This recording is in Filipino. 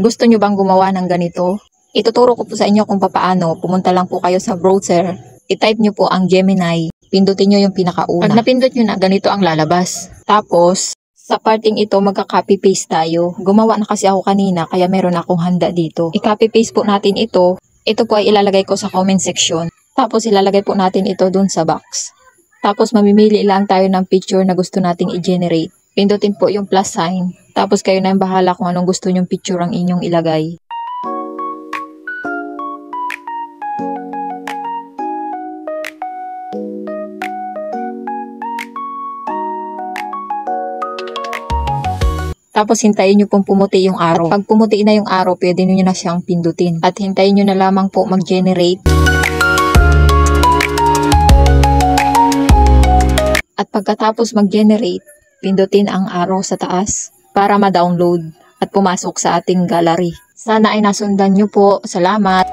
Gusto nyo bang gumawa ng ganito? Ituturo ko po sa inyo kung papaano. Pumunta lang po kayo sa browser. I-type nyo po ang Gemini. Pindutin nyo yung pinakauna. Pag napindot nyo na, ganito ang lalabas. Tapos, sa parting ito, magka-copy-paste tayo. Gumawa na kasi ako kanina, kaya meron akong handa dito. I-copy-paste po natin ito. Ito po ay ilalagay ko sa comment section. Tapos, ilalagay po natin ito dun sa box. Tapos, mamimili lang tayo ng picture na gusto nating i-generate. Pindutin po yung plus sign. Tapos, kayo na yung bahala kung anong gusto nyong picture ang inyong ilagay. Tapos hintayin nyo pong pumuti yung arrow. At pag pumuti na yung arrow, pwede nyo na siyang pindutin. At hintayin nyo na lamang po mag-generate. At pagkatapos mag-generate, pindutin ang arrow sa taas para ma-download at pumasok sa ating gallery. Sana ay nasundan nyo po. Salamat!